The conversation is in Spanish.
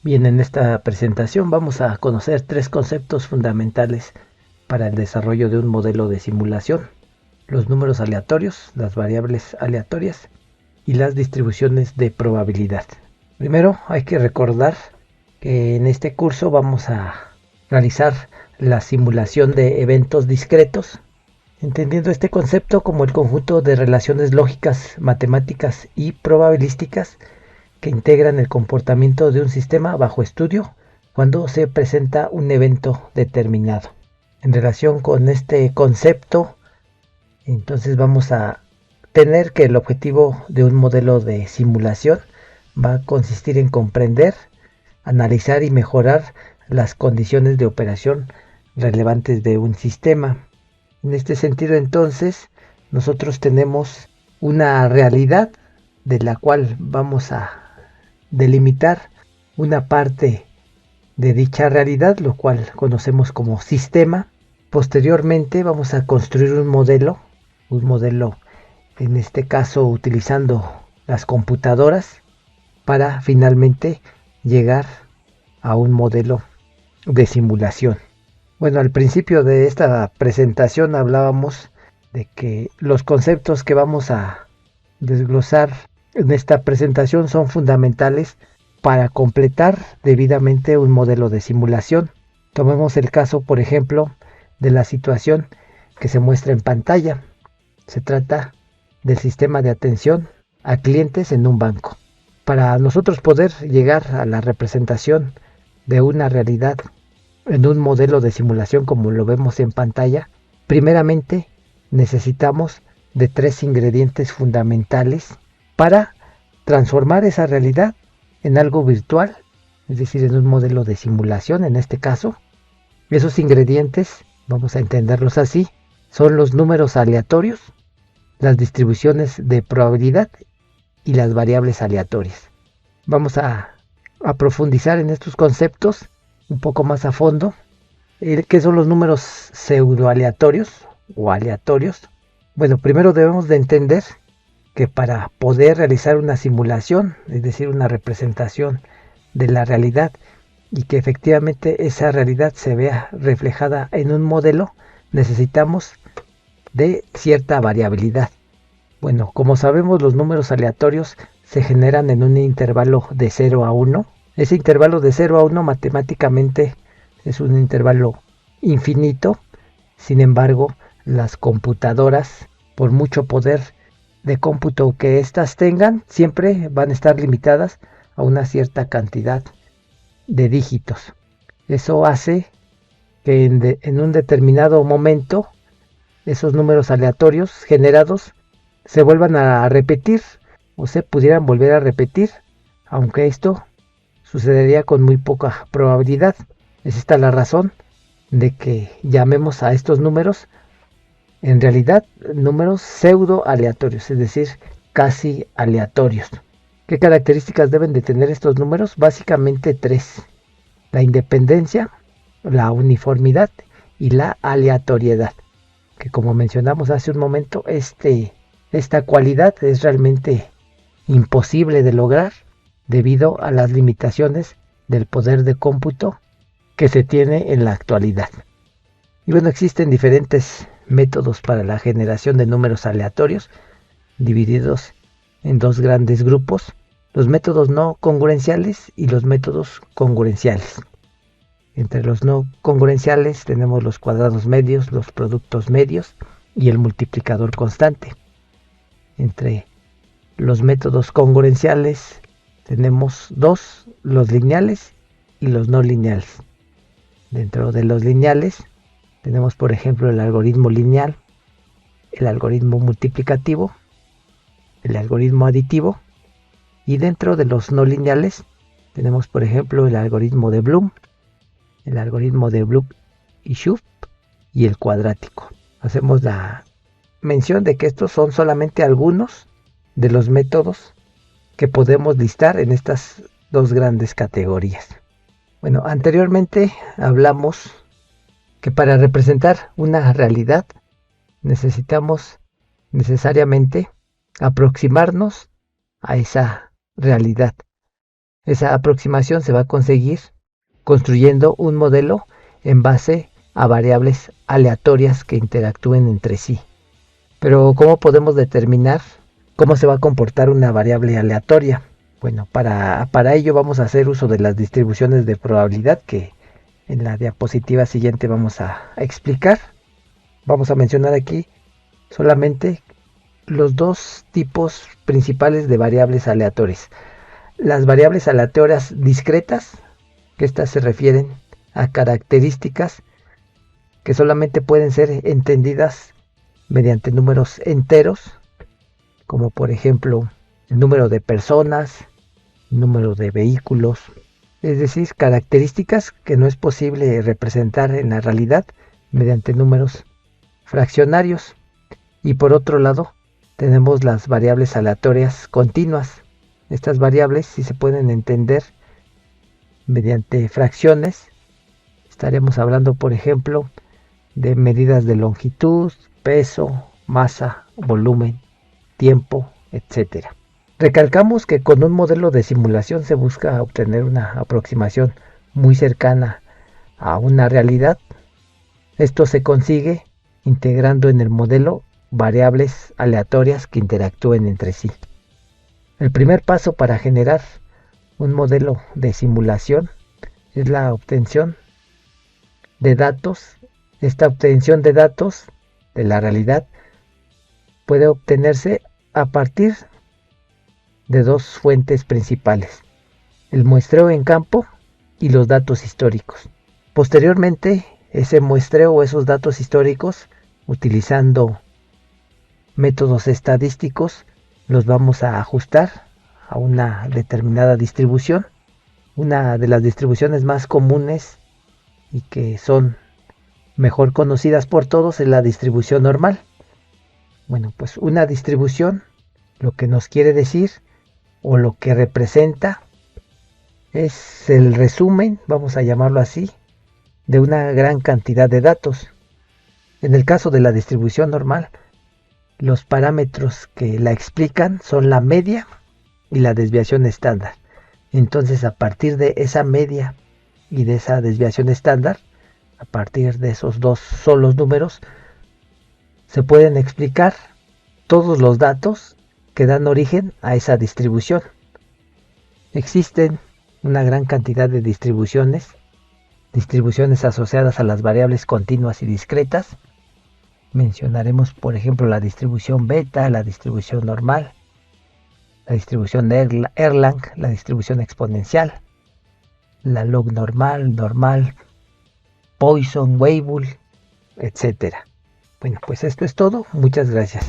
Bien, en esta presentación vamos a conocer tres conceptos fundamentales para el desarrollo de un modelo de simulación: los números aleatorios, las variables aleatorias y las distribuciones de probabilidad. Primero hay que recordar que en este curso vamos a realizar la simulación de eventos discretos, entendiendo este concepto como el conjunto de relaciones lógicas, matemáticas y probabilísticas que integran el comportamiento de un sistema bajo estudio cuando se presenta un evento determinado. En relación con este concepto, entonces vamos a tener que el objetivo de un modelo de simulación va a consistir en comprender, analizar y mejorar las condiciones de operación relevantes de un sistema. En este sentido, entonces, nosotros tenemos una realidad de la cual vamos a delimitar una parte de dicha realidad, lo cual conocemos como sistema. Posteriormente vamos a construir un modelo en este caso utilizando las computadoras para finalmente llegar a un modelo de simulación. Bueno, al principio de esta presentación hablábamos de que los conceptos que vamos a desglosar en esta presentación son fundamentales para completar debidamente un modelo de simulación. Tomemos el caso, por ejemplo, de la situación que se muestra en pantalla. Se trata del sistema de atención a clientes en un banco. Para nosotros poder llegar a la representación de una realidad en un modelo de simulación como lo vemos en pantalla, primeramente necesitamos de tres ingredientes fundamentales para transformar esa realidad en algo virtual, es decir, en un modelo de simulación en este caso. Esos ingredientes, vamos a entenderlos así, son los números aleatorios, las distribuciones de probabilidad y las variables aleatorias. Vamos a profundizar en estos conceptos un poco más a fondo. ¿Qué son los números pseudoaleatorios o aleatorios? Bueno, primero debemos de entender que para poder realizar una simulación, es decir, una representación de la realidad, y que efectivamente esa realidad se vea reflejada en un modelo, necesitamos de cierta variabilidad. Bueno, como sabemos, los números aleatorios se generan en un intervalo de 0 a 1. Ese intervalo de 0 a 1 matemáticamente es un intervalo infinito. Sin embargo, las computadoras, por mucho poder de cómputo que éstas tengan, siempre van a estar limitadas a una cierta cantidad de dígitos. Eso hace que en un determinado momento esos números aleatorios generados se vuelvan a repetir o se pudieran volver a repetir, aunque esto sucedería con muy poca probabilidad. Es esta la razón de que llamemos a estos números en realidad números pseudo aleatorios, es decir, casi aleatorios. ¿Qué características deben de tener estos números? Básicamente tres: la independencia, la uniformidad y la aleatoriedad, que como mencionamos hace un momento, esta cualidad es realmente imposible de lograr debido a las limitaciones del poder de cómputo que se tiene en la actualidad. Y bueno, existen diferentes métodos para la generación de números aleatorios, divididos en dos grandes grupos: los métodos no congruenciales y los métodos congruenciales. Entre los no congruenciales tenemos los cuadrados medios, los productos medios y el multiplicador constante. Entre los métodos congruenciales tenemos dos: los lineales y los no lineales. Dentro de los lineales tenemos, por ejemplo, el algoritmo lineal, el algoritmo multiplicativo, el algoritmo aditivo, y dentro de los no lineales tenemos, por ejemplo, el algoritmo de Bloom, el algoritmo de Bloom y Schupf y el cuadrático. Hacemos la mención de que estos son solamente algunos de los métodos que podemos listar en estas dos grandes categorías. Bueno, anteriormente hablamos que para representar una realidad necesitamos necesariamente aproximarnos a esa realidad. Esa aproximación se va a conseguir construyendo un modelo en base a variables aleatorias que interactúen entre sí. Pero ¿cómo podemos determinar cómo se va a comportar una variable aleatoria? Bueno, para ello vamos a hacer uso de las distribuciones de probabilidad que en la diapositiva siguiente vamos a explicar. Vamos a mencionar aquí solamente los dos tipos principales de variables aleatorias. Las variables aleatorias discretas, que estas se refieren a características que solamente pueden ser entendidas mediante números enteros, como por ejemplo el número de personas, el número de vehículos, es decir, características que no es posible representar en la realidad mediante números fraccionarios. Y por otro lado, tenemos las variables aleatorias continuas. Estas variables sí se pueden entender mediante fracciones. Estaremos hablando, por ejemplo, de medidas de longitud, peso, masa, volumen, tiempo, etc. Recalcamos que con un modelo de simulación se busca obtener una aproximación muy cercana a una realidad. Esto se consigue integrando en el modelo variables aleatorias que interactúen entre sí. El primer paso para generar un modelo de simulación es la obtención de datos. Esta obtención de datos de la realidad puede obtenerse a partir de dos fuentes principales: el muestreo en campo y los datos históricos. Posteriormente, ese muestreo o esos datos históricos, utilizando métodos estadísticos, los vamos a ajustar a una determinada distribución. Una de las distribuciones más comunes y que son mejor conocidas por todos es la distribución normal. Bueno, pues una distribución lo que nos quiere decir o lo que representa es el resumen, vamos a llamarlo así, de una gran cantidad de datos. En el caso de la distribución normal, los parámetros que la explican son la media y la desviación estándar. Entonces, a partir de esa media y de esa desviación estándar, a partir de esos dos solos números, se pueden explicar todos los datos que dan origen a esa distribución. Existen una gran cantidad de distribuciones asociadas a las variables continuas y discretas. Mencionaremos, por ejemplo, la distribución beta, la distribución normal, la distribución de Erlang, la distribución exponencial, la log normal, Poisson, Weibull, etc. Bueno, pues esto es todo. Muchas gracias.